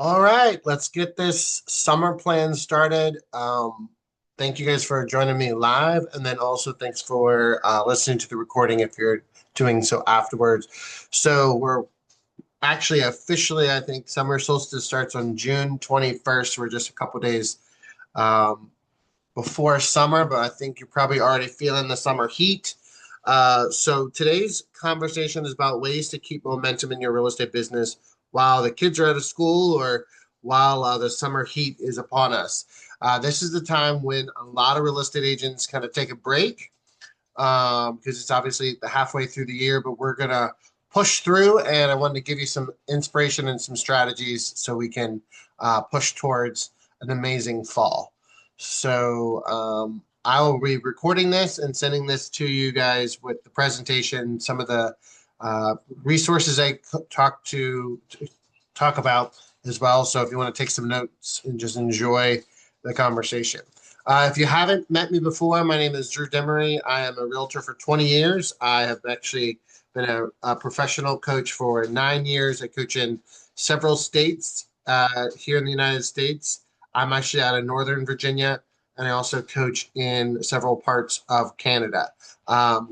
All right, let's get this summer plan started. Thank you guys for joining me live, and then also thanks for listening to the recording if you're doing so afterwards. So we're actually officially, I think, summer solstice starts on June 21st. We're just a couple days um, before summer, but I think you're probably already feeling the summer heat. So today's conversation is about ways to keep momentum in your real estate business while the kids are out of school or while the summer heat is upon us. This is the time when a lot of real estate agents kind of take a break because it's obviously the halfway through the year, but we're gonna push through. And I wanted to give you some inspiration and some strategies so we can push towards an amazing fall. So I will be recording this and sending this to you guys with the presentation, some of the uh, resources I talk about as well. So if you want to take some notes and just enjoy the conversation. If you haven't met me before, my name is Drew DeMaree. I am a realtor for 20 years. I have actually been a professional coach for 9 years. I coach in several states here in the United States. I'm actually out of Northern Virginia, and I also coach in several parts of Canada.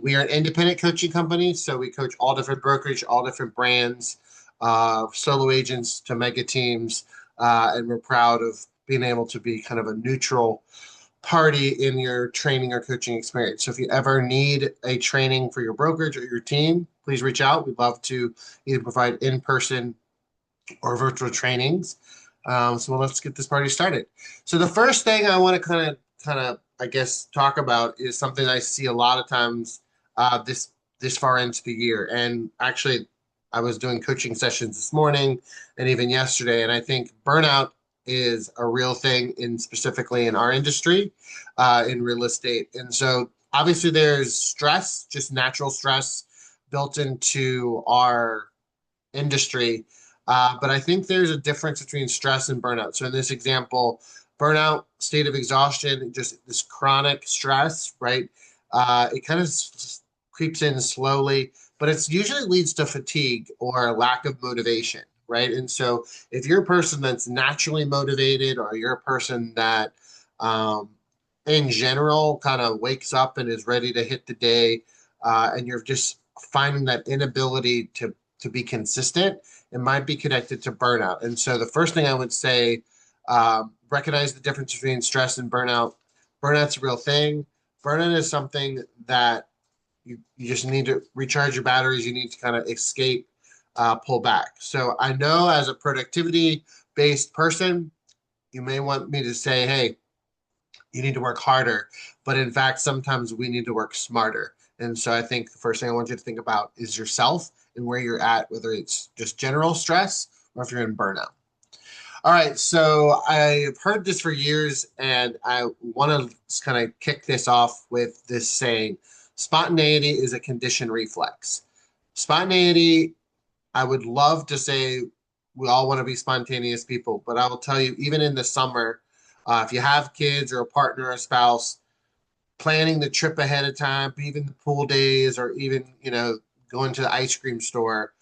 We are an independent coaching company, so we coach all different brokerage, all different brands, solo agents to mega teams, and we're proud of being able to be kind of a neutral party in your training or coaching experience. So if you ever need a training for your brokerage or your team, please reach out. We'd love to either provide in-person or virtual trainings. So let's get this party started. So the first thing I want to kind of, I guess, talk about is something I see a lot of times this far into the year. And actually, I was doing coaching sessions this morning and even yesterday, and I think burnout is a real thing in specifically in our industry, in real estate. And so obviously there's stress, just natural stress built into our industry. But I think there's a difference between stress and burnout. So in this example, burnout, state of exhaustion, just this chronic stress, right? It kind of creeps in slowly, but it usually leads to fatigue or lack of motivation, right? And so if you're a person that's naturally motivated, or you're a person that, um, in general, kind of wakes up and is ready to hit the day, and you're just finding that inability to be consistent, it might be connected to burnout. And so the first thing I would say, recognize the difference between stress and burnout. Burnout's a real thing. Burnout is something that you just need to recharge your batteries. You need to kind of escape, pull back. So I know as a productivity based person, you may want me to say, hey, you need to work harder. But in fact, sometimes we need to work smarter. And so I think the first thing I want you to think about is yourself and where you're at, whether it's just general stress or if you're in burnout. All right, so I've heard this for years, and I want to kind of kick this off with this saying: spontaneity is a conditioned reflex. Spontaneity, I would love to say we all want to be spontaneous people, but I will tell you, even in the summer, if you have kids or a partner or a spouse, planning the trip ahead of time, even the pool days, or even, going to the ice cream store,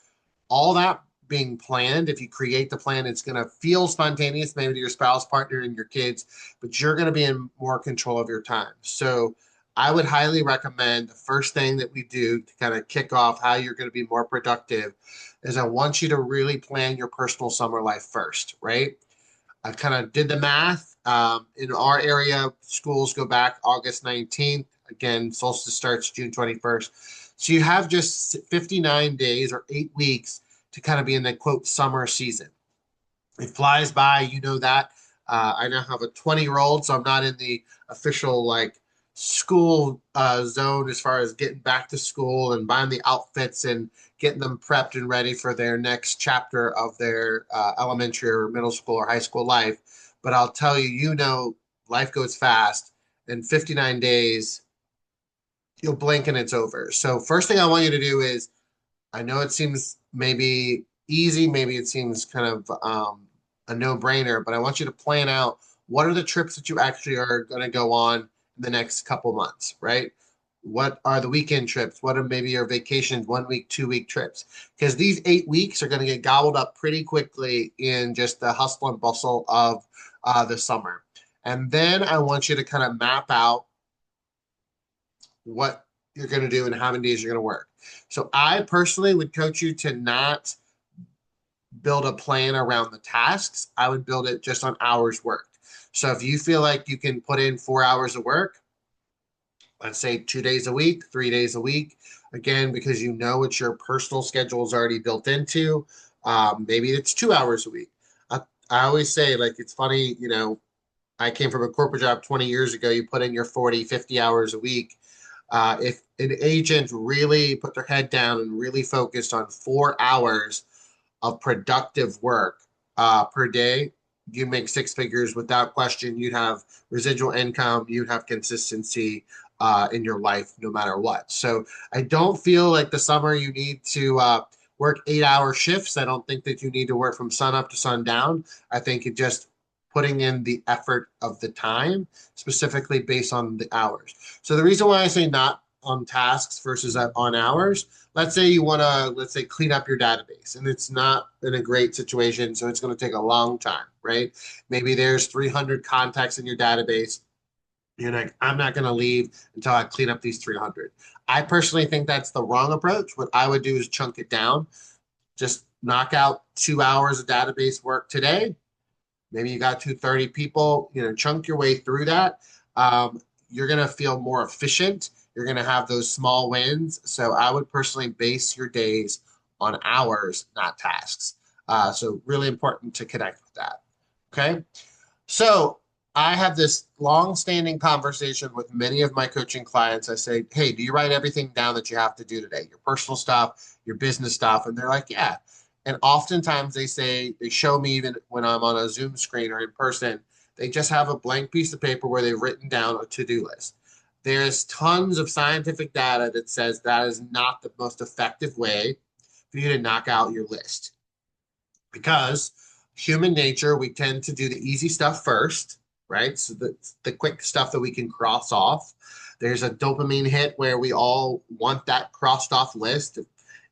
all that being planned, if you create the plan, it's going to feel spontaneous, maybe to your spouse, partner, and your kids, but you're going to be in more control of your time. So I would highly recommend the first thing that we do to kind of kick off how you're going to be more productive is I want you to really plan your personal summer life first, right? I kind of did the math. In our area, schools go back August 19th. Again, solstice starts June 21st. So you have just 59 days or 8 weeks to kind of be in the quote summer season. It flies by, you know that. I now have a 20-year-old, so I'm not in the official like school zone as far as getting back to school and buying the outfits and getting them prepped and ready for their next chapter of their elementary or middle school or high school life. But I'll tell you, life goes fast. In 59 days, you'll blink and it's over. So first thing I want you to do is, I know it seems maybe easy, maybe it seems kind of a no-brainer, but I want you to plan out what are the trips that you actually are going to go on in the next couple months, right? What are the weekend trips? What are maybe your vacations, 1 week, 2 week trips? Because these 8 weeks are going to get gobbled up pretty quickly in just the hustle and bustle of the summer. And then I want you to kind of map out what you're going to do and how many days you're going to work. So I personally would coach you to not build a plan around the tasks. I would build it just on hours worked. So if you feel like you can put in 4 hours of work, let's say 2 days a week, 3 days a week, again, because you know what your personal schedule is already built into, maybe it's 2 hours a week. I always say, like, it's funny, I came from a corporate job 20 years ago. You put in your 40, 50 hours a week. If an agent really put their head down and really focused on 4 hours of productive work per day, you make six figures without question. You'd have residual income, you'd have consistency in your life no matter what. So I don't feel like the summer you need to work 8 hour shifts. I don't think that you need to work from sun up to sundown. I think it just putting in the effort of the time, specifically based on the hours. So the reason why I say not on tasks versus on hours, let's say you want to, let's say, clean up your database and it's not in a great situation. So it's going to take a long time, right? Maybe there's 300 contacts in your database. You're like, I'm not going to leave until I clean up these 300. I personally think that's the wrong approach. What I would do is chunk it down, just knock out 2 hours of database work today. Maybe you got 230 people, chunk your way through that. You're going to feel more efficient. You're going to have those small wins. So I would personally base your days on hours, not tasks. So really important to connect with that. Okay. So I have this long-standing conversation with many of my coaching clients. I say, hey, do you write everything down that you have to do today? Your personal stuff, your business stuff. And they're like, yeah. And oftentimes they show me, even when I'm on a Zoom screen or in person, they just have a blank piece of paper where they've written down a to-do list. There's tons of scientific data that says that is not the most effective way for you to knock out your list. Because human nature, we tend to do the easy stuff first, right? So the quick stuff that we can cross off. There's a dopamine hit where we all want that crossed off list.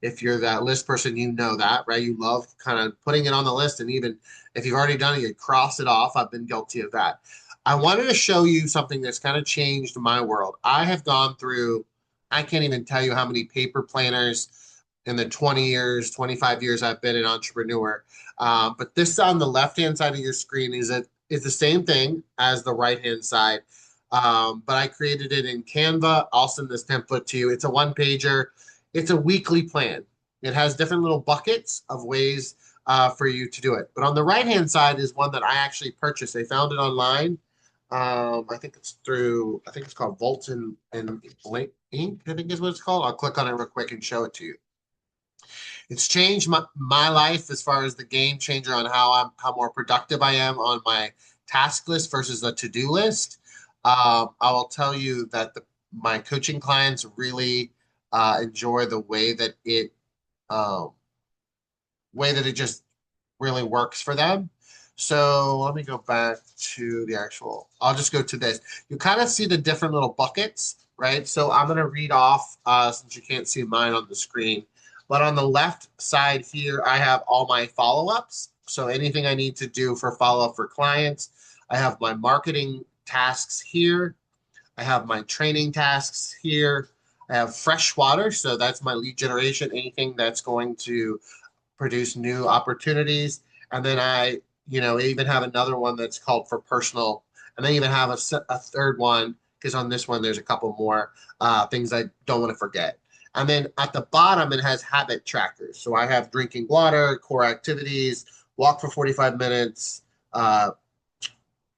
If you're that list person, you know that, right? You love kind of putting it on the list. And even if you've already done it, you cross it off. I've been guilty of that. I wanted to show you something that's kind of changed my world. I have gone through, I can't even tell you how many paper planners in the 20 years, 25 years I've been an entrepreneur. But this on the left-hand side of your screen is the same thing as the right-hand side. But I created it in Canva. I'll send this template to you. It's a one-pager. It's a weekly plan. It has different little buckets of ways for you to do it. But on the right-hand side is one that I actually purchased. I found it online. I think it's called Volt and Ink, I think is what it's called. I'll click on it real quick and show it to you. It's changed my life as far as the game changer on how more productive I am on my task list versus the to-do list. I will tell you that my coaching clients really enjoy the um, way that it just really works for them. So let me go back to the actual. I'll just go to this. You kind of see the different little buckets, right? So I'm going to read off since you can't see mine on the screen. But on the left side here, I have all my follow-ups. So anything I need to do for follow-up for clients. I have my marketing tasks here. I have my training tasks here. I have fresh water. So that's my lead generation, anything that's going to produce new opportunities. And then I even have another one that's called for personal. And I even have a third one because on this one, there's a couple more things I don't want to forget. And then at the bottom, it has habit trackers. So I have drinking water, core activities, walk for 45 minutes,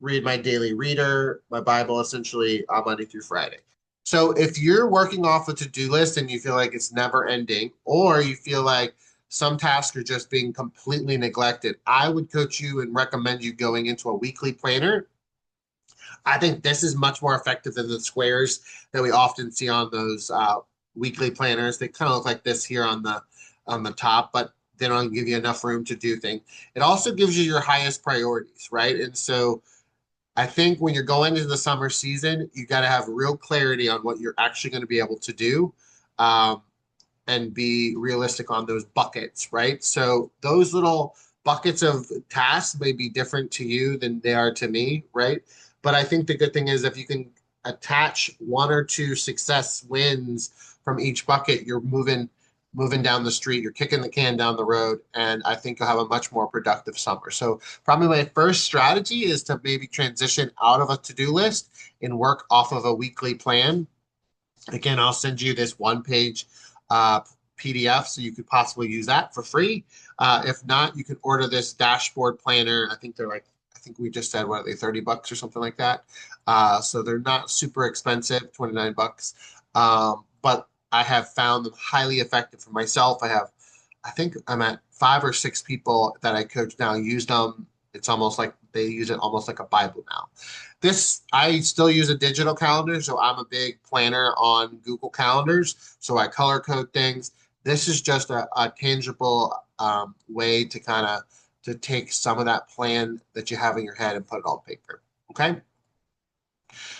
read my daily reader, my Bible, essentially on Monday through Friday. So if you're working off a to-do list and you feel like it's never ending, or you feel like some tasks are just being completely neglected, I would coach you and recommend you going into a weekly planner. I think this is much more effective than the squares that we often see on those weekly planners. They kind of look like this here on the top, but they don't give you enough room to do things. It also gives you your highest priorities, right? And so I think when you're going into the summer season, you got to have real clarity on what you're actually going to be able to do. Um, and be realistic on those buckets, right? So those little buckets of tasks may be different to you than they are to me, right? But I think the good thing is if you can attach one or two success wins from each bucket, you're moving down the street, you're kicking the can down the road, and I think you'll have a much more productive summer. So probably my first strategy is to maybe transition out of a to-do list and work off of a weekly plan. Again, I'll send you this one page uh, PDF so you could possibly use that for free. If not, you can order this dashboard planner. I think they're like, I think we just said, what are they, $30 or something like that? So they're not super expensive, $29. But I have found them highly effective for myself. I think I'm at 5 or 6 people that I coach now use them. It's almost like they use it almost like a Bible now. This, I still use a digital calendar, so I'm a big planner on Google Calendars. So I color code things. This is just a tangible way to kind of to take some of that plan that you have in your head and put it on paper. Okay.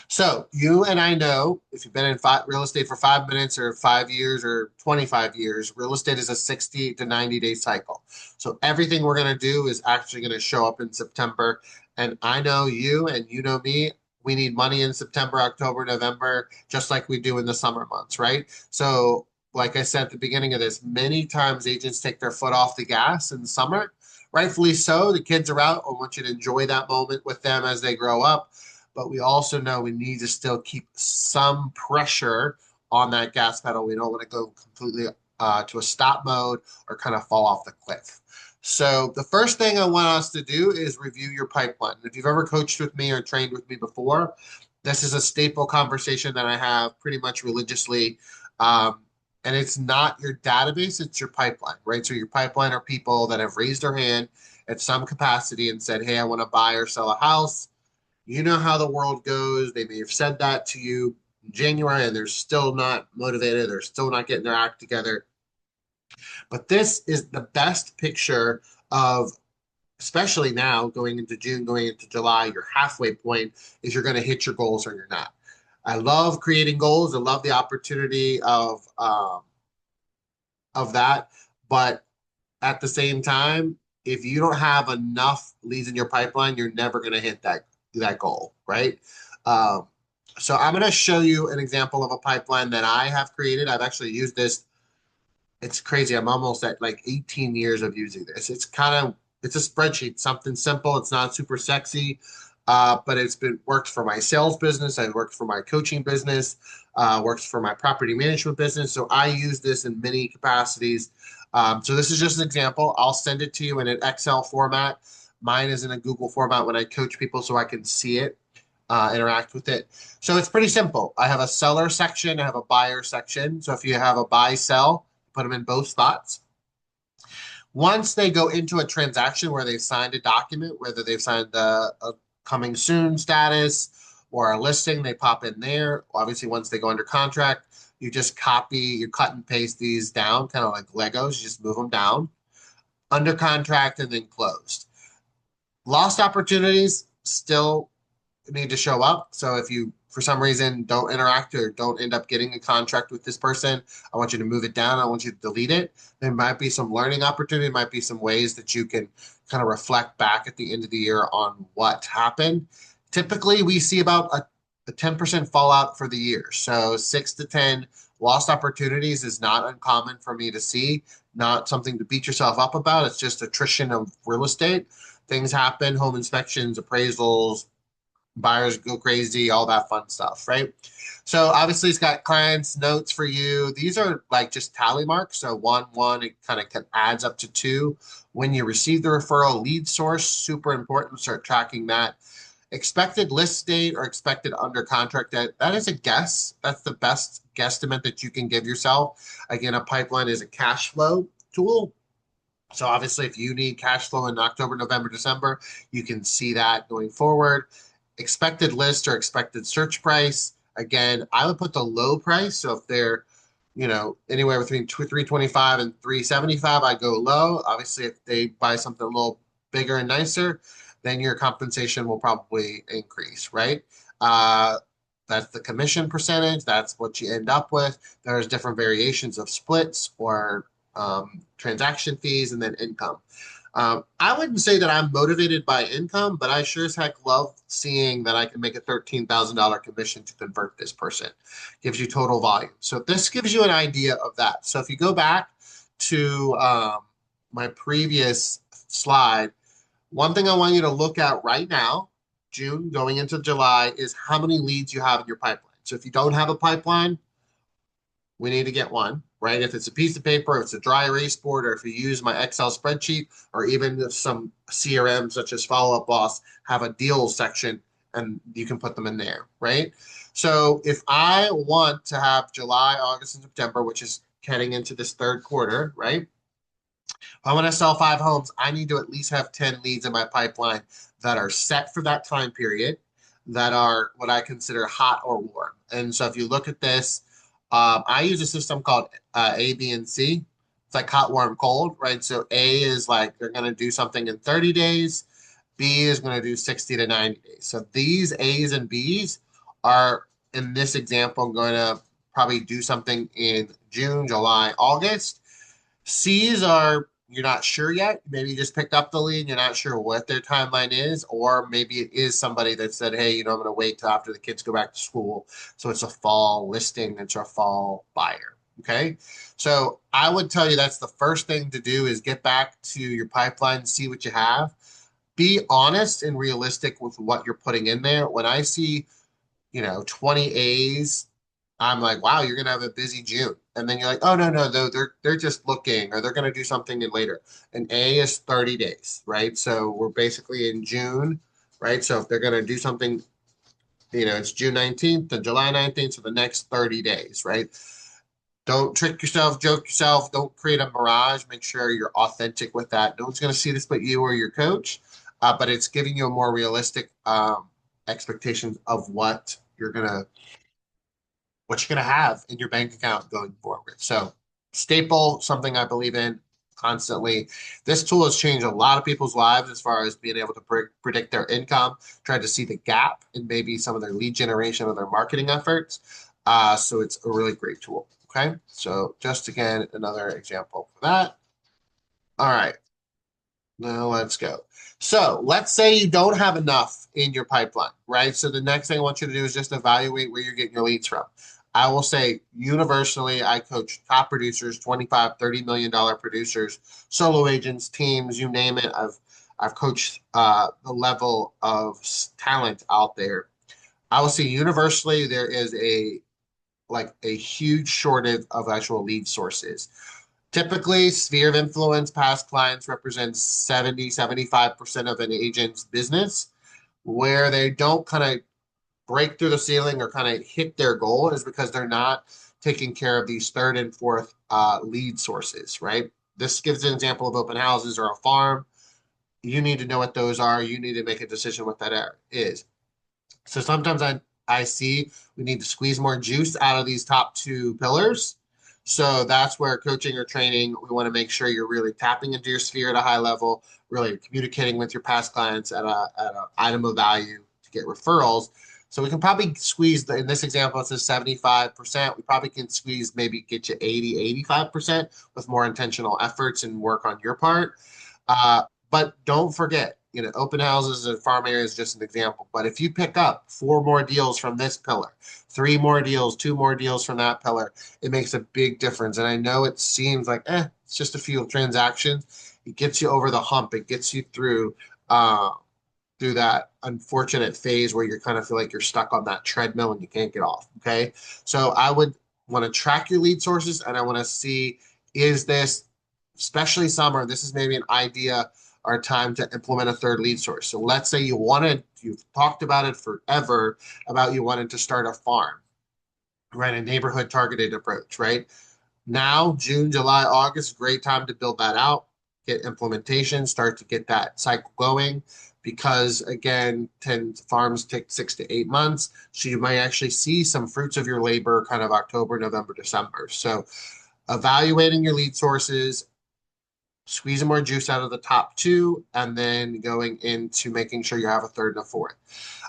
So you and I know if you've been in real estate for 5 minutes or 5 years or 25 years, real estate is a 60 to 90-day cycle. So everything we're going to do is actually going to show up in September. And I know you and you know me, we need money in September, October, November, just like we do in the summer months, right? So like I said at the beginning of this, many times agents take their foot off the gas in the summer. Rightfully so. The kids are out. I want you to enjoy that moment with them as they grow up, but we also know we need to still keep some pressure on that gas pedal. We don't want to go completely to a stop mode or kind of fall off the cliff. So the first thing I want us to do is review your pipeline. If you've ever coached with me or trained with me before, this is a staple conversation that I have pretty much religiously. And it's not your database, it's your pipeline, right? So your pipeline are people that have raised their hand at some capacity and said, hey, I want to buy or sell a house. You know how the world goes. They may have said that to you in January and they're still not motivated. They're still not getting their act together. But this is the best picture of, especially now going into June, going into July, your halfway point is you're going to hit your goals or you're not. I love creating goals. I love the opportunity of that. But at the same time, if you don't have enough leads in your pipeline, you're never going to hit that goal, right? Um, so I'm going to show you an example of a pipeline that I have created. I've actually used this. It's crazy. I'm almost at like 18 years of using this. It's a spreadsheet, something simple. It's not super sexy, but it's been worked for my sales business. I worked for my coaching business, works for my property management business. So I use this in many capacities. So this is just an example. I'll send it to you in an Excel format. Mine is in a Google format when I coach people so I can see it, interact with it. So it's pretty simple. I have a seller section. I have a buyer section. So if you have a buy sell, put them in both spots. Once they go into a transaction where they've signed a document, whether they've signed a coming soon status or a listing, they pop in there. Obviously, once they go under contract, you just copy, you cut and paste these down, kind of like Legos, you just move them down. Under contract and then closed. Lost opportunities still need to show up. So if you, for some reason, don't interact or don't end up getting a contract with this person, I want you to move it down. I want you to delete it. There might be some learning opportunity. There might be some ways that you can kind of reflect back at the end of the year on what happened. Typically, we see about a 10% fallout for the year. So 6 to 10 lost opportunities is not uncommon for me to see, not something to beat yourself up about. It's just attrition of real estate. Things happen, home inspections, appraisals, buyers go crazy, all that fun stuff, right? So obviously it's got clients, notes for you. These are like just tally marks. So one, it kind of adds up to 2. When you receive the referral, lead source, super important. Start tracking that. Expected list date or expected under contract date, that is a guess. That's the best guesstimate that you can give yourself. Again, a pipeline is a cash flow tool. So obviously if you need cash flow in October, November, December, you can see that going forward. Expected list or expected search price. Again, I would put the low price. So if they're, anywhere between 325 and 375, I go low. Obviously, if they buy something a little bigger and nicer, then your compensation will probably increase, right? Uh, that's the commission percentage. That's what you end up with. There's different variations of splits or transaction fees and then income. I wouldn't say that I'm motivated by income, but I sure as heck love seeing that I can make a $13,000 commission to convert this person. Gives you total volume. So this gives you an idea of that. So if you go back to my previous slide, one thing I want you to look at right now, June going into July, is how many leads you have in your pipeline. So if you don't have a pipeline, we need to get one, right? If it's a piece of paper, if it's a dry erase board, or if you use my Excel spreadsheet, or even some CRM such as Follow Up Boss have a deals section and you can put them in there, right? So if I want to have July, August, and September, which is heading into this third quarter, right? If I want to sell 5 homes, I need to at least have 10 leads in my pipeline that are set for that time period, that are what I consider hot or warm. And so if you look at this, I use a system called A, B, and C. It's like hot, warm, cold, right? So A is like they're going to do something in 30 days. B is going to do 60 to 90 days. So these A's and B's are, in this example, going to probably do something in June, July, August. C's are you're not sure yet. Maybe you just picked up the lead, you're not sure what their timeline is, or maybe it is somebody that said, hey, I'm going to wait till after the kids go back to school. So it's a fall listing, it's a fall buyer. Okay. So I would tell you that's the first thing to do is get back to your pipeline, see what you have. Be honest and realistic with what you're putting in there. When I see 20 A's, I'm like, wow, you're gonna have a busy June. And then you're like, oh no, they're just looking or they're gonna do something in later. An A is 30 days, right? So we're basically in June, right? So if they're gonna do something, it's June 19th and July 19th, so the next 30 days, right? Don't trick yourself, joke yourself, don't create a mirage. Make sure you're authentic with that. No one's gonna see this but you or your coach, but it's giving you a more realistic expectations of what you're going to have in your bank account going forward. So staple, something I believe in constantly. This tool has changed a lot of people's lives as far as being able to predict their income, try to see the gap in maybe some of their lead generation or their marketing efforts. So it's a really great tool. Okay. So just again, another example for that. All right. Now let's go. So let's say you don't have enough in your pipeline, right? So the next thing I want you to do is just evaluate where you're getting your leads from. I will say universally, I coach top producers, 25, $30 million producers, solo agents, teams, you name it. I've coached the level of talent out there. I will say universally, there is a huge shortage of actual lead sources. Typically, sphere of influence, past clients represent 75% of an agent's business. Where they don't kind of break through the ceiling or kind of hit their goal is because they're not taking care of these third and fourth lead sources, right? This gives an example of open houses or a farm. You need to know what those are. You need to make a decision what that is. So sometimes I see we need to squeeze more juice out of these top two pillars. So that's where coaching or training, we want to make sure you're really tapping into your sphere at a high level, really communicating with your past clients at an item of value to get referrals. So we can probably squeeze, in this example, it says 75%. We probably can squeeze, maybe get you 80, 85% with more intentional efforts and work on your part. But don't forget, open houses and farm areas is just an example. But if you pick up 4 more deals from this pillar, 3 more deals, 2 more deals from that pillar, it makes a big difference. And I know it seems like, it's just a few transactions. It gets you over the hump. It gets you through that unfortunate phase where you kind of feel like you're stuck on that treadmill and you can't get off. Okay. So I would want to track your lead sources and I want to see, is this, especially summer, this is maybe an idea or time to implement a third lead source. So let's say you've talked about it forever about you wanted to start a farm, right? A neighborhood targeted approach, right? Now, June, July, August, great time to build that out, get implementation, start to get that cycle going. Because again, farms take 6 to 8 months. So you might actually see some fruits of your labor kind of October, November, December. So evaluating your lead sources, squeezing more juice out of the top two, and then going into making sure you have a third and a fourth.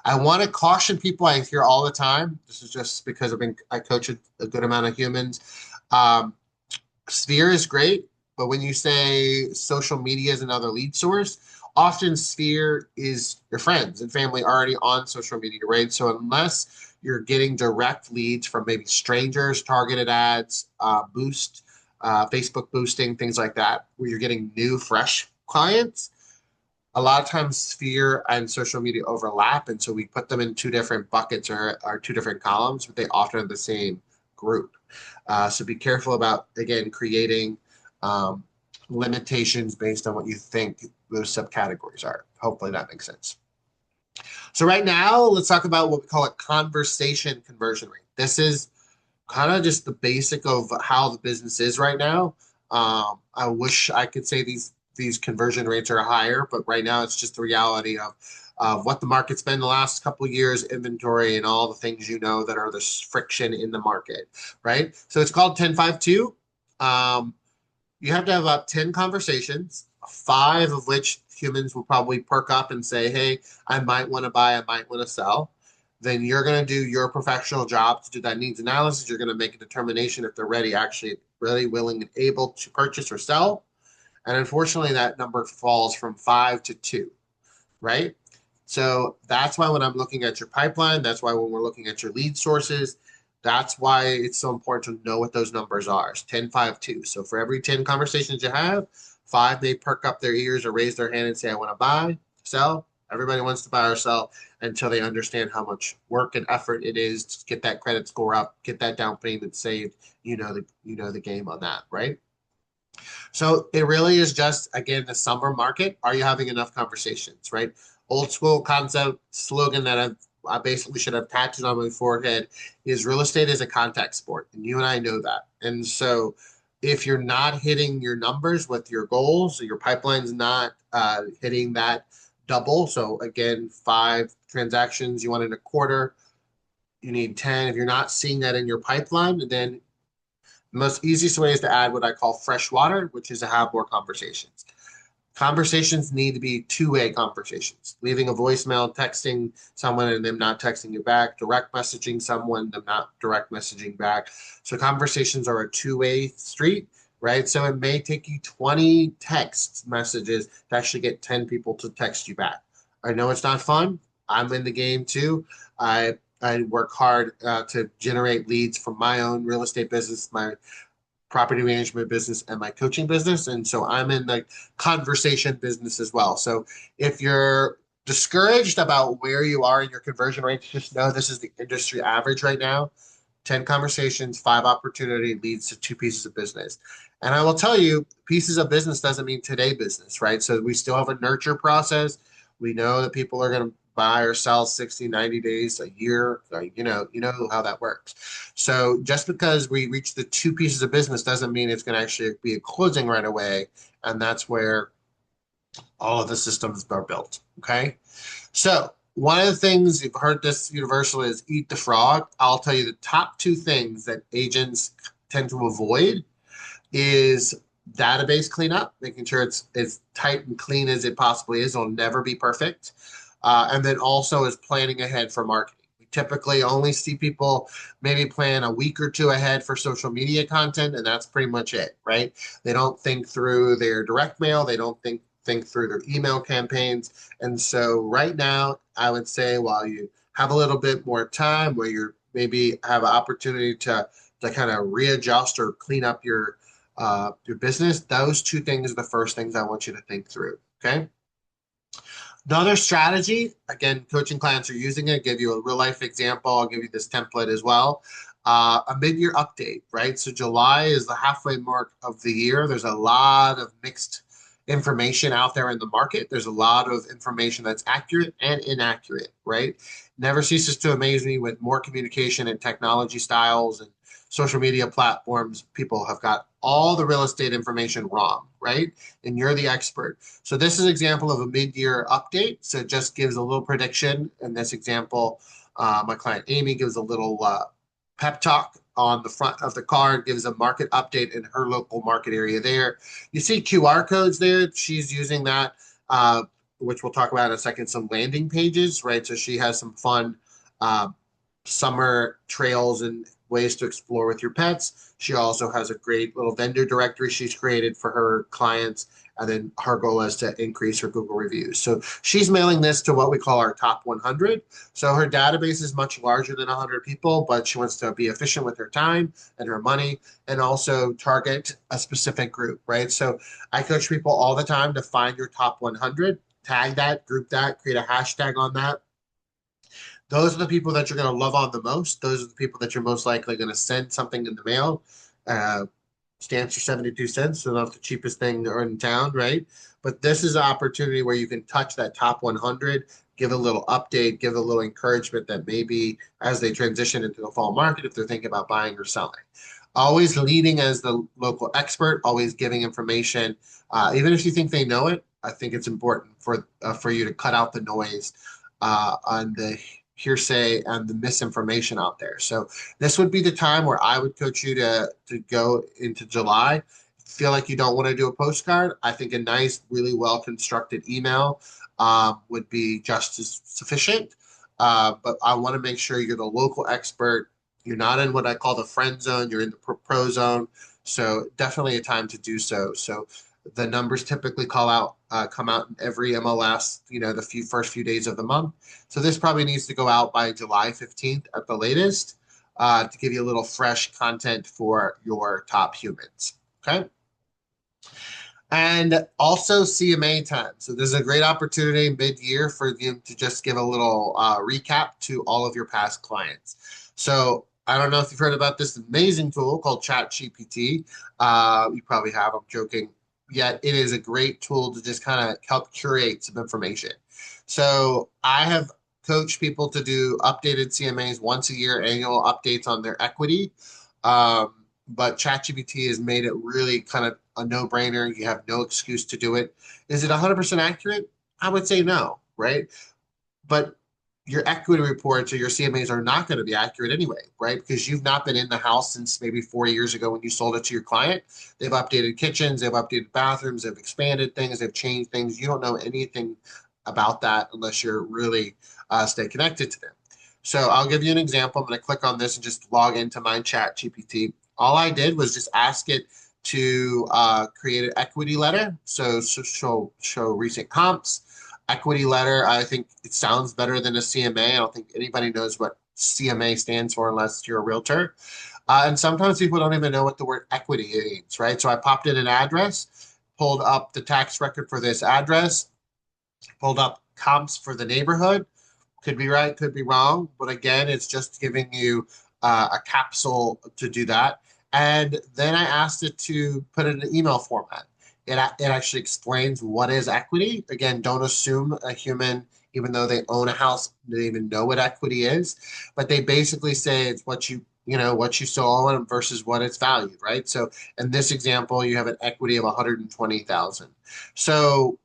I want to caution people. I hear all the time. This is just because I coach a good amount of humans. Um, Sphere is great, but when you say social media is another lead source, often Sphere is your friends and family already on social media, right? So unless you're getting direct leads from maybe strangers, targeted ads, Facebook boosting, things like that, where you're getting new, fresh clients, a lot of times Sphere and social media overlap, and so we put them in two different buckets or two different columns, but they often are the same group. So be careful about, again, creating um, limitations based on what you think those subcategories are. Hopefully that makes sense. So right now, let's talk about what we call a conversation conversion rate. This is kind of just the basic of how the business is right now. I wish I could say these conversion rates are higher, but right now it's just the reality of what the market's been the last couple of years, inventory, and all the things you know that are the friction in the market, right? So it's called 10-5-2. You have to have about 10 conversations, five of which humans will probably perk up and say, hey, I might want to buy, I might want to sell. Then you're going to do your professional job to do that needs analysis. You're going to make a determination if they're ready, actually really willing and able to purchase or sell. And unfortunately, that number falls from 5 to 2, right? So that's why when I'm looking at your pipeline, that's why when we're looking at your lead sources, that's why it's so important to know what those numbers are. It's 10-5-2. So for every 10 conversations you have, five may perk up their ears or raise their hand and say, I want to buy, sell. Everybody wants to buy or sell until they understand how much work and effort it is to get that credit score up, get that down payment saved. You know the game on that, right? So it really is just, again, the summer market. Are you having enough conversations, right? Old school concept slogan that I basically should have tattooed on my forehead is real estate is a contact sport. And you and I know that. And so if you're not hitting your numbers with your goals, your pipeline's not hitting that double. So again, 5 transactions you want in a quarter, you need 10. If you're not seeing that in your pipeline, then the most easiest way is to add what I call fresh water, which is to have more conversations. Conversations need to be two-way conversations. Leaving a voicemail, texting someone and them not texting you back, direct messaging someone, them not direct messaging back. So conversations are a two-way street, right? So it may take you 20 text messages to actually get 10 people to text you back. I know it's not fun. I'm in the game too. I work hard to generate leads from my own real estate business, my property management business, and my coaching business. And so I'm in the conversation business as well. So if you're discouraged about where you are in your conversion rates, just know this is the industry average right now. 10 conversations, 5 opportunity leads to 2 pieces of business. And I will tell you, pieces of business doesn't mean today business, right? So we still have a nurture process. We know that people are going to buy or sell 60, 90 days, a year. You know how that works. So just because we reach the 2 pieces of business doesn't mean it's going to actually be a closing right away. And that's where all of the systems are built. Okay. So one of the things you've heard this universal is eat the frog. I'll tell you the top 2 things that agents tend to avoid is database cleanup, making sure it's as tight and clean as it possibly is. It'll never be perfect. And then also is planning ahead for marketing. We typically only see people maybe plan a week or 2 ahead for social media content, and that's pretty much it, right? They don't think through their direct mail. They don't think through their email campaigns. And so right now, I would say while you have a little bit more time where you maybe have an opportunity to kind of readjust or clean up your business, those 2 things are the first things I want you to think through. Okay. Another strategy, again, coaching clients are using it. I'll give you a real life example. I'll give you this template as well. A mid-year update, right? So July is the halfway mark of the year. There's a lot of mixed information out there in the market. There's a lot of information that's accurate and inaccurate, right? Never ceases to amaze me with more communication and technology styles and social media platforms. People have got all the real estate information wrong, right? And you're the expert. So this is an example of a mid-year update. So it just gives a little prediction. In this example, my client Amy gives a little pep talk on the front of the card gives a market update in her local market area there. You see QR codes there. She's using that, which we'll talk about in a second, some landing pages, right? So she has some fun uh, summer trails and ways to explore with your pets. She also has a great little vendor directory she's created for her clients. And then her goal is to increase her Google reviews. So she's mailing this to what we call our top 100. So her database is much larger than 100 people, but she wants to be efficient with her time and her money and also target a specific group, right? So I coach people all the time to find your top 100, tag that, group that, create a hashtag on that. Those are the people that you're going to love on the most. Those are the people that you're most likely going to send something in the mail. Uh, Stamps are 72 cents, so not the cheapest thing in town, right? But this is an opportunity where you can touch that top 100, give a little update, give a little encouragement that maybe as they transition into the fall market, if they're thinking about buying or selling. Always leading as the local expert, always giving information. Even if you think they know it, I think it's important for you to cut out the noise on the hearsay and the misinformation out there. So this would be the time where I would coach you to go into July. Feel like you don't want to do a postcard. I think a nice, really well constructed email would be just as sufficient. But I want to make sure you're the local expert. You're not in what I call the friend zone. You're in the pro zone. So definitely a time to do so. So the numbers typically come out in every MLS, the first few days of the month. So this probably needs to go out by July 15th at the latest to give you a little fresh content for your top humans. Okay. And also CMA time. So this is a great opportunity mid-year for you to just give a little recap to all of your past clients. So I don't know if you've heard about this amazing tool called ChatGPT. You probably have, I'm joking. Yet it is a great tool to just kind of help curate some information. So I have coached people to do updated CMAs once a year, annual updates on their equity. But ChatGPT has made it really kind of a no-brainer. You have no excuse to do it. Is it 100% accurate? I would say no, right? But your equity reports or your CMAs are not going to be accurate anyway, right? Because you've not been in the house since maybe 4 years ago when you sold it to your client. They've updated kitchens, they've updated bathrooms, they've expanded things, they've changed things. You don't know anything about that unless you're really stay connected to them. So I'll give you an example. I'm going to click on this and just log into my chat GPT. All I did was just ask it to create an equity letter. So show recent comps. Equity letter, I think it sounds better than a CMA. I don't think anybody knows what CMA stands for unless you're a realtor. And sometimes people don't even know what the word equity means, right? So I popped in an address, pulled up the tax record for this address, pulled up comps for the neighborhood. Could be right, could be wrong. But again, it's just giving you a capsule to do that. And then I asked it to put it in an email format. It actually explains what is equity. Again, don't assume a human, even though they own a house, they even know what equity is. But they basically say it's what what you still own versus what it's valued, right? So in this example, you have an equity of 120,000. So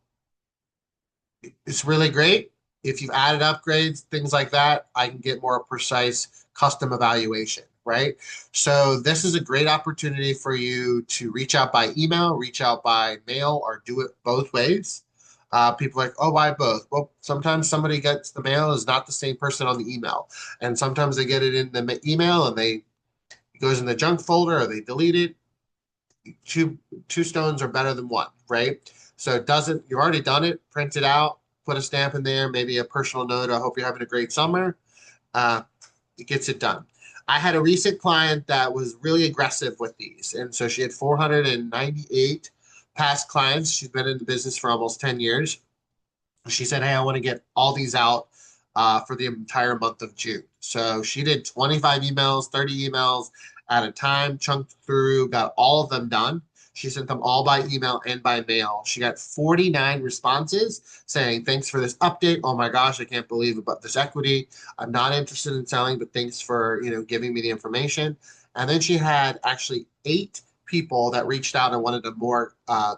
it's really great. If you've added upgrades, things like that, I can get more precise custom evaluation, right? So this is a great opportunity for you to reach out by email, reach out by mail, or do it both ways. People are like, oh, why both? Well, sometimes somebody gets the mail is not the same person on the email. And sometimes they get it in the email and it goes in the junk folder or they delete it. Two stones are better than one, right? So it doesn't, you've already done it, print it out, put a stamp in there, maybe a personal note. I hope you're having a great summer. It gets it done. I had a recent client that was really aggressive with these. And so she had 498 past clients. She's been in the business for almost 10 years. She said, hey, I want to get all these out for the entire month of June. So she did 25 emails, 30 emails at a time, chunked through, got all of them done. She sent them all by email and by mail. She got 49 responses saying, thanks for this update. Oh my gosh, I can't believe about this equity. I'm not interested in selling, but thanks for giving me the information. And then she had actually 8 people that reached out and wanted a more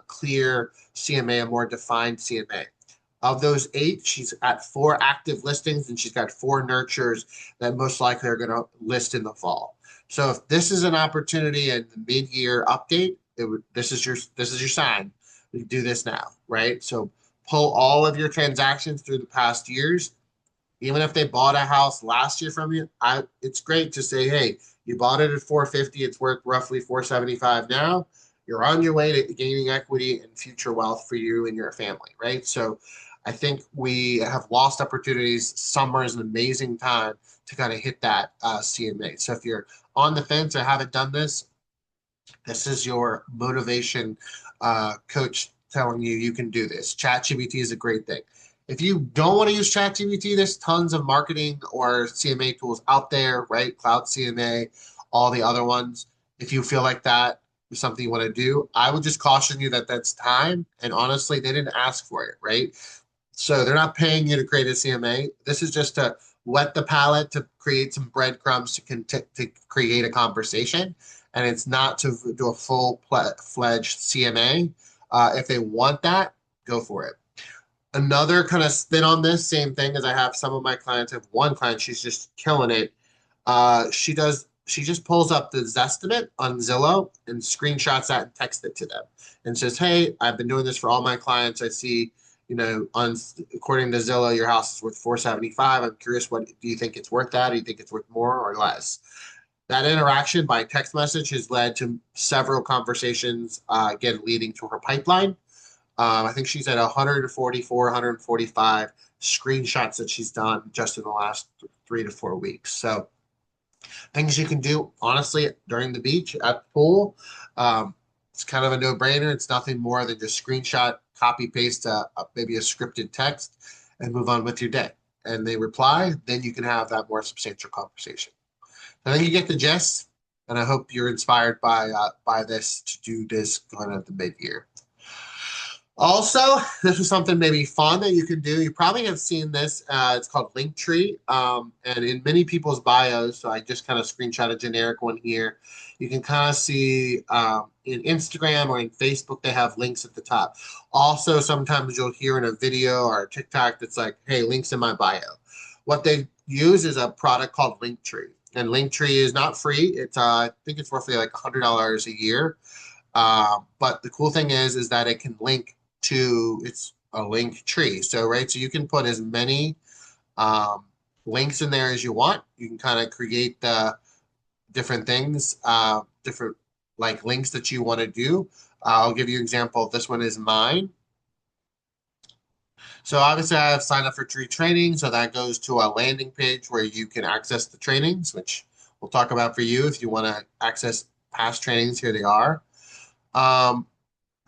clear CMA, a more defined CMA. Of those 8, she's at 4 active listings and she's got 4 nurtures that most likely are going to list in the fall. So if this is an opportunity in the mid-year update, this is your sign. We do this now, right? So pull all of your transactions through the past years. Even if they bought a house last year from you, it's great to say, hey, you bought it at 450, it's worth roughly 475 now. You're on your way to gaining equity and future wealth for you and your family, right? So I think we have lost opportunities. Summer is an amazing time to kind of hit that CMA. So if you're on the fence or haven't done this, this is your motivation coach telling you you can do this. ChatGPT is a great thing. If you don't want to use ChatGPT, there's tons of marketing or CMA tools out there, right? Cloud CMA, all the other ones. If you feel like that is something you want to do, I would just caution you that that's time. And honestly, they didn't ask for it, right? So they're not paying you to create a CMA. This is just to wet the palate, to create some breadcrumbs to create a conversation. And it's not to do a full-fledged CMA. If they want that, go for it. Another kind of spin on this same thing is I have some of my clients. I have one client, she's just killing it. She just pulls up the Zestimate on Zillow and screenshots that and texts it to them and says, hey, I've been doing this for all my clients. I see, on according to Zillow, your house is worth 475. I'm curious, what do you think it's worth at? Do you think it's worth more or less? That interaction by text message has led to several conversations, again, leading to her pipeline. I think she's at 144, 145 screenshots that she's done just in the last 3 to 4 weeks. So things you can do, honestly, during the beach, at the pool. It's kind of a no-brainer. It's nothing more than just screenshot, copy, paste maybe a scripted text and move on with your day. And they reply, then you can have that more substantial conversation. I think you get the gist, and I hope you're inspired by this to do this going at the mid-year. Also, this is something maybe fun that you can do. You probably have seen this. It's called Linktree, and in many people's bios. So I just kind of screenshot a generic one here. You can kind of see in Instagram or in Facebook they have links at the top. Also, sometimes you'll hear in a video or a TikTok that's like, "Hey, links in my bio." What they use is a product called Linktree, and Linktree is not free. It's I think it's roughly like $100 a year. But the cool thing is that it can link to it's a link tree. So right, so you can put as many um, links in there as you want. You can kind of create the different things, different like links that you want to do. I'll give you an example. This one is mine. So obviously I have signed up for tree training, so that goes to a landing page where you can access the trainings, which we'll talk about for you if you want to access past trainings. Here they are. Um,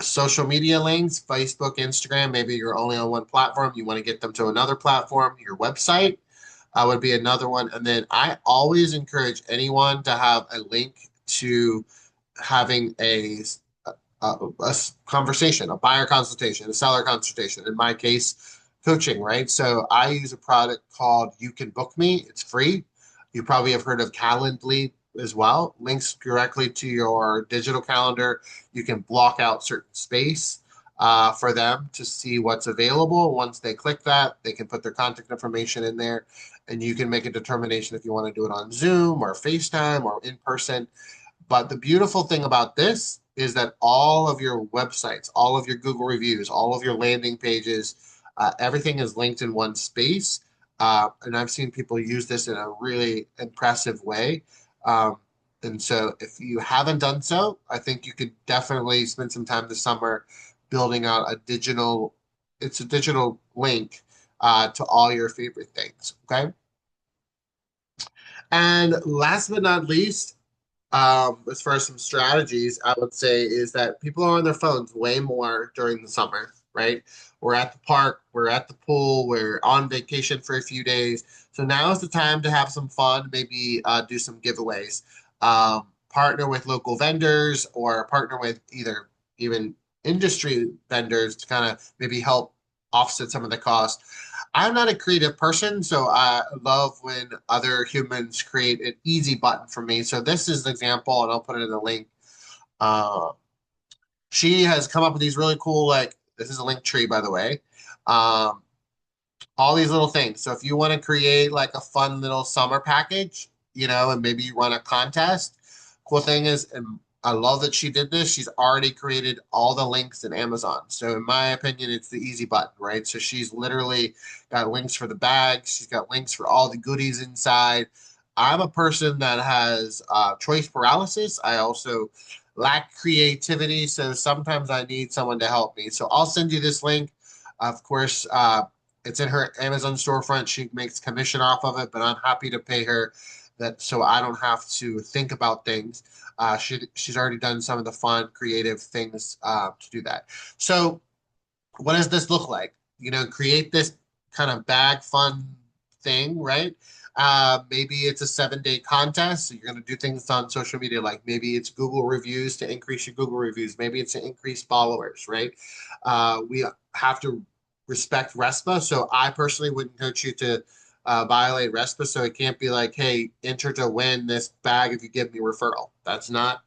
Social media links, Facebook, Instagram. Maybe you're only on one platform. You want to get them to another platform. Your website would be another one. And then I always encourage anyone to have a link to having a conversation, a buyer consultation, a seller consultation. In my case, coaching, right? So I use a product called You Can Book Me. It's free. You probably have heard of Calendly as well. Links directly to your digital calendar. You can block out certain space for them to see what's available. Once they click that, they can put their contact information in there, and you can make a determination if you want to do it on Zoom or FaceTime or in person. But the beautiful thing about this is that all of your websites, all of your Google reviews, all of your landing pages, everything is linked in one space. And I've seen people use this in a really impressive way. Um, and so if you haven't done so, I think you could definitely spend some time this summer building out it's a digital link to all your favorite things. Okay. And last but not least, as far as some strategies, I would say is that people are on their phones way more during the summer, right? We're at the park, we're at the pool, we're on vacation for a few days. So now is the time to have some fun, maybe do some giveaways. Partner with local vendors or partner with either even industry vendors to kind of maybe help offset some of the cost. I'm not a creative person, so I love when other humans create an easy button for me. So this is an example, and I'll put it in the link. Uh, she has come up with these really cool, like, this is a link tree, by the way. Um, all these little things. So if you want to create like a fun little summer package, and maybe you run a contest, Cool thing is, and I love that she did this, she's already created all the links in Amazon. So in my opinion, it's the easy button, right? So she's literally got links for the bags, she's got links for all the goodies inside. I'm a person that has choice paralysis. I also lack creativity, so sometimes I need someone to help me. So I'll send you this link. Of course, it's in her Amazon storefront. She makes commission off of it, but I'm happy to pay her that so I don't have to think about things. She's already done some of the fun, creative things to do that. So, what does this look like? Create this kind of bag fun thing, right? Maybe it's a 7-day contest. So you're going to do things on social media, like maybe it's Google reviews to increase your Google reviews. Maybe it's to increase followers, right? We have to respect RESPA. So I personally wouldn't coach you to violate RESPA. So it can't be like, hey, enter to win this bag if you give me referral. That's not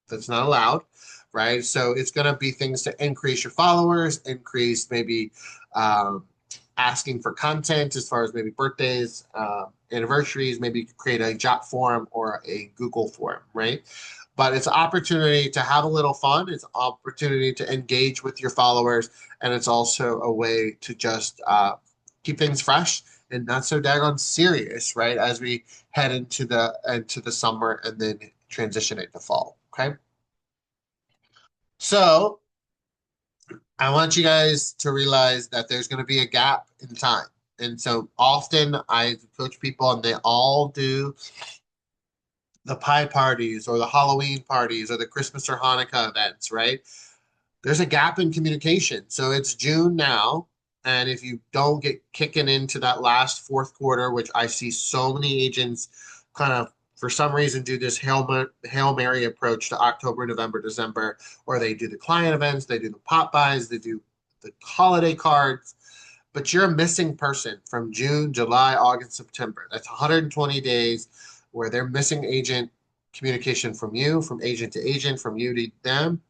allowed, right? So it's going to be things to increase your followers, increase maybe asking for content as far as maybe birthdays, anniversaries, maybe create a Jot form or a Google form, right? But it's an opportunity to have a little fun. It's an opportunity to engage with your followers, and it's also a way to just keep things fresh and not so daggone serious, right? As we head into the summer and then transition into fall. Okay. So I want you guys to realize that there's going to be a gap in time. And so often I coach people and they all do the pie parties or the Halloween parties or the Christmas or Hanukkah events, right? There's a gap in communication. So it's June now. And if you don't get kicking into that last fourth quarter, which I see so many agents kind of for some reason do this Hail Mary approach to October, November, December, or they do the client events, they do the pop buys, they do the holiday cards, but you're a missing person from June, July, August, September. That's 120 days where they're missing agent communication from you, from agent to agent, from you to them.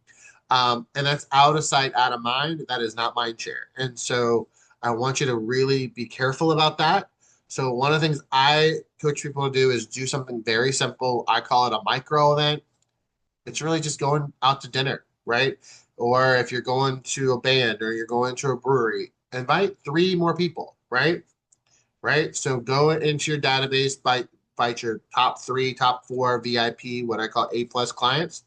And that's out of sight, out of mind. That is not mind share. And so I want you to really be careful about that. So one of the things I coach people to do is do something very simple. I call it a micro event. It's really just going out to dinner, right? Or if you're going to a band or you're going to a brewery, invite 3 more people, right? Right. So go into your database, invite your top 3, top 4 VIP, what I call A+ clients.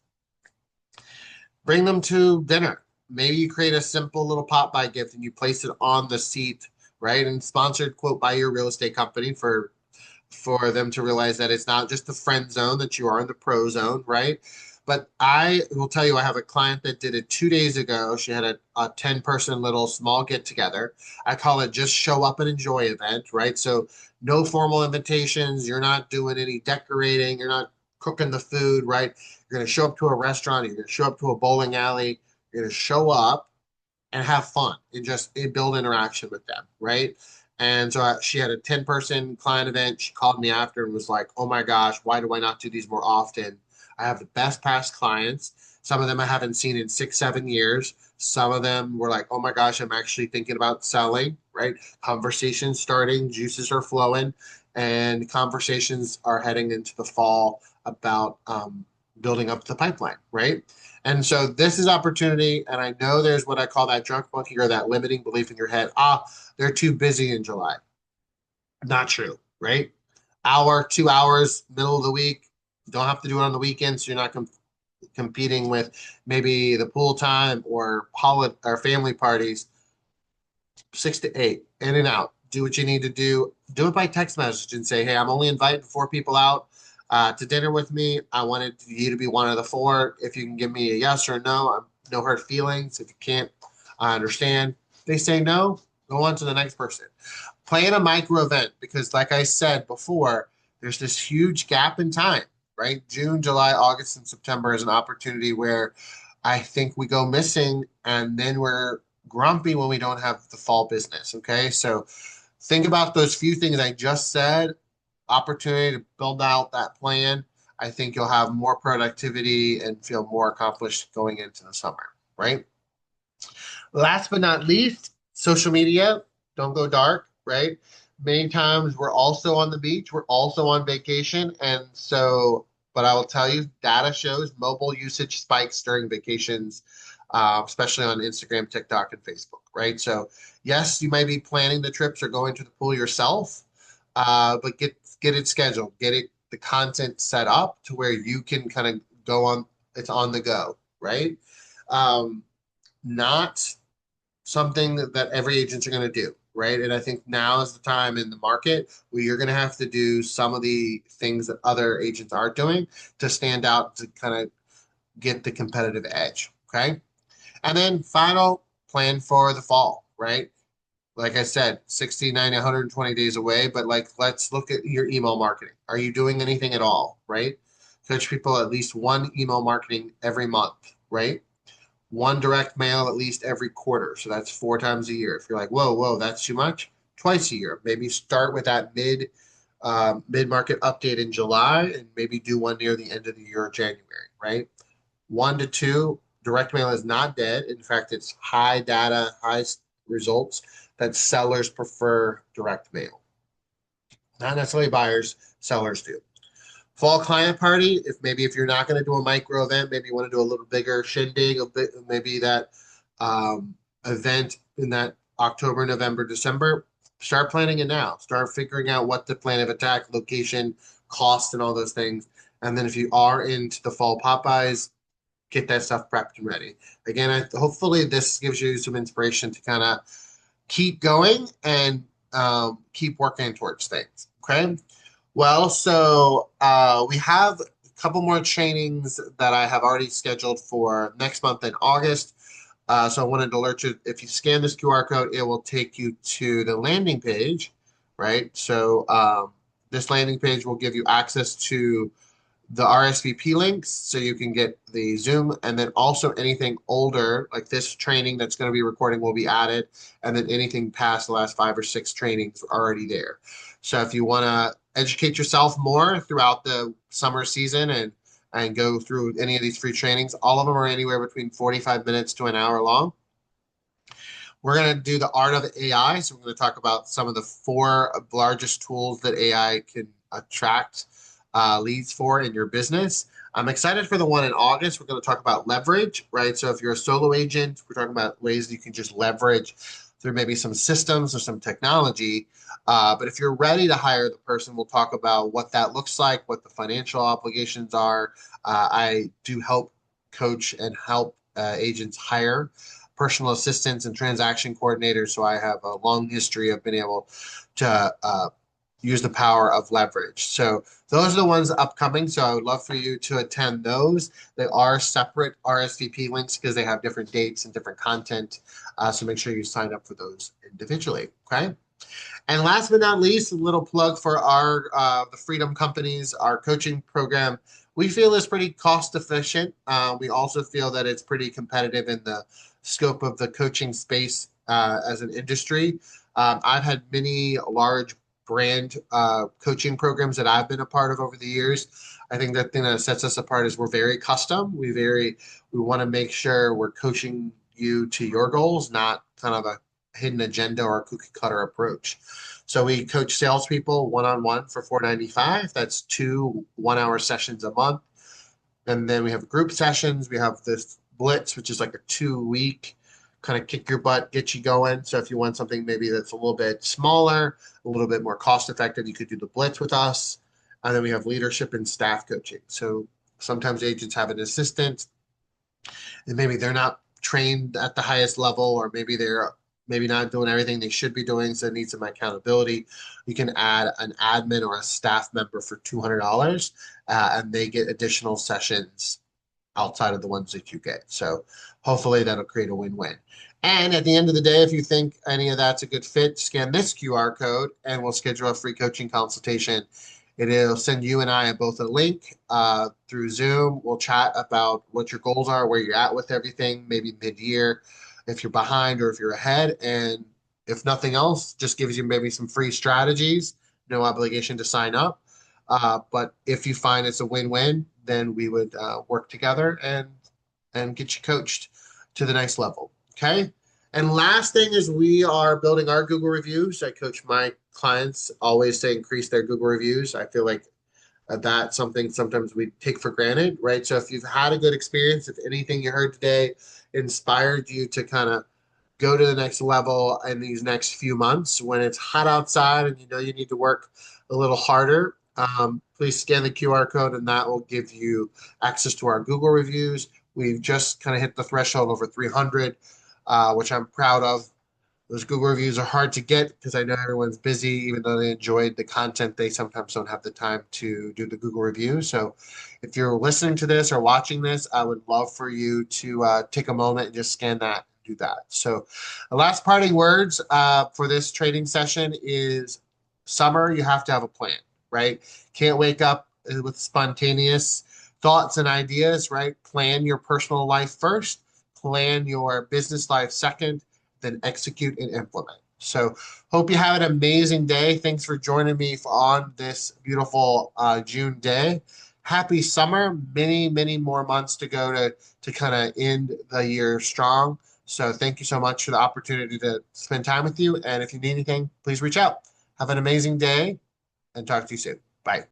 Bring them to dinner. Maybe you create a simple little pop by gift and you place it on the seat, right? And sponsored quote by your real estate company for them to realize that it's not just the friend zone, that you are in the pro zone, right? But I will tell you, I have a client that did it 2 days ago. She had a 10-person little small get together. I call it just show up and enjoy event, right? So no formal invitations. You're not doing any decorating. You're not cooking the food, right? You're going to show up to a restaurant. You're going to show up to a bowling alley. You're going to show up and have fun and just build interaction with them, right? And so she had a 10-person client event. She called me after and was like, oh my gosh, why do I not do these more often? I have the best past clients. Some of them I haven't seen in 6, 7 years. Some of them were like, oh my gosh, I'm actually thinking about selling, right? Conversations starting, juices are flowing, and conversations are heading into the fall about building up the pipeline, right? And so this is opportunity. And I know there's what I call that drunk monkey or that limiting belief in your head. They're too busy in July. Not true, right? Hour, 2 hours, middle of the week. You don't have to do it on the weekends. So you're not competing with maybe the pool time or family parties. 6 to 8, in and out. Do what you need to do. Do it by text message and say, hey, I'm only inviting 4 people out to dinner with me. I wanted you to be one of the 4. If you can give me a yes or a no, no hurt feelings. If you can't, I understand. If they say no, go on to the next person. Plan a micro event because, like I said before, there's this huge gap in time, right? June, July, August, and September is an opportunity where I think we go missing and then we're grumpy when we don't have the fall business. Okay. So think about those few things I just said, opportunity to build out that plan. I think you'll have more productivity and feel more accomplished going into the summer, right? Last but not least, social media. Don't go dark, right? Many times we're also on the beach, we're also on vacation. And so but I will tell you, data shows mobile usage spikes during vacations, especially on Instagram, TikTok, and Facebook, right? So yes, you might be planning the trips or going to the pool yourself, but get it scheduled, get it the content set up to where you can kind of go on. It's on the go, right? Um, Not something that every agents are going to do, right? And I think now is the time in the market where you're going to have to do some of the things that other agents aren't doing to stand out to kind of get the competitive edge. Okay. And then final plan for the fall, right? Like I said, 69, 120 days away, but like let's look at your email marketing. Are you doing anything at all, right? Coach people at least one email marketing every month, right? One direct mail at least every quarter. So that's 4 times a year. If you're like, whoa, that's too much, twice a year. Maybe start with that mid market update in July and maybe do one near the end of the year or January, right? 1 to 2, direct mail is not dead. In fact, it's high data, high results that sellers prefer direct mail. Not necessarily buyers, sellers do. Fall client party, if you're not going to do a micro event, maybe you want to do a little bigger shindig, a bit, maybe that event in that October, November, December. Start planning it now. Start figuring out what the plan of attack, location, cost, and all those things. And then if you are into the fall Popeyes, get that stuff prepped and ready. Again, hopefully this gives you some inspiration to kind of keep going and keep working towards things. Okay. Well, so we have a couple more trainings that I have already scheduled for next month in August. So I wanted to alert you, if you scan this QR code, it will take you to the landing page, right? So this landing page will give you access to the RSVP links so you can get the Zoom, and then also anything older like this training that's going to be recording will be added, and then anything past the last 5 or 6 trainings are already there. So if you want to educate yourself more throughout the summer season and go through any of these free trainings, all of them are anywhere between 45 minutes to an hour long. We're going to do the art of AI. So we're going to talk about some of the 4 largest tools that AI can attract leads for in your business. I'm excited for the one in August. We're going to talk about leverage, right? So if you're a solo agent, we're talking about ways you can just leverage through maybe some systems or some technology. But if you're ready to hire the person, we'll talk about what that looks like, what the financial obligations are. I do help coach and help agents hire personal assistants and transaction coordinators. So I have a long history of being able to use the power of leverage. So those are the ones upcoming. So I would love for you to attend those. They are separate RSVP links because they have different dates and different content. So make sure you sign up for those individually. Okay. And last but not least, a little plug for our the Freedom Companies, our coaching program. We feel is pretty cost efficient. We also feel that it's pretty competitive in the scope of the coaching space as an industry. I've had many large brand coaching programs that I've been a part of over the years. I think the thing that sets us apart is we're very custom. We want to make sure we're coaching you to your goals, not kind of a hidden agenda or a cookie cutter approach. So we coach salespeople one-on-one for $4.95. That's 2 1-hour sessions a month. And then we have group sessions. We have this blitz, which is like a 2-week kind of kick your butt, get you going. So if you want something maybe that's a little bit smaller, a little bit more cost effective, you could do the blitz with us. And then we have leadership and staff coaching. So sometimes agents have an assistant and maybe they're not trained at the highest level, or maybe they're maybe not doing everything they should be doing, so they need some accountability. You can add an admin or a staff member for $200, and they get additional sessions outside of the ones that you get. So hopefully that'll create a win-win. And at the end of the day, if you think any of that's a good fit, scan this QR code and we'll schedule a free coaching consultation. It'll send you and I both a link through Zoom. We'll chat about what your goals are, where you're at with everything, maybe mid-year, if you're behind or if you're ahead. And if nothing else, just gives you maybe some free strategies, no obligation to sign up. But if you find it's a win-win, then we would work together and get you coached to the next level. Okay. And last thing is we are building our Google reviews. I coach my clients always to increase their Google reviews. I feel like That's something sometimes we take for granted, right? So if you've had a good experience, if anything you heard today inspired you to kind of go to the next level in these next few months when it's hot outside and you know you need to work a little harder, please scan the QR code and that will give you access to our Google reviews. We've just kind of hit the threshold over 300, which I'm proud of. Those Google reviews are hard to get because I know everyone's busy, even though they enjoyed the content, they sometimes don't have the time to do the Google review. So if you're listening to this or watching this, I would love for you to take a moment and just scan that and do that. So the last parting words for this trading session is summer, you have to have a plan, right? Can't wake up with spontaneous thoughts and ideas, right? Plan your personal life first, plan your business life second, then execute and implement. So hope you have an amazing day. Thanks for joining me on this beautiful June day. Happy summer. Many, many more months to go to kind of end the year strong. So thank you so much for the opportunity to spend time with you. And if you need anything, please reach out. Have an amazing day and talk to you soon. Bye.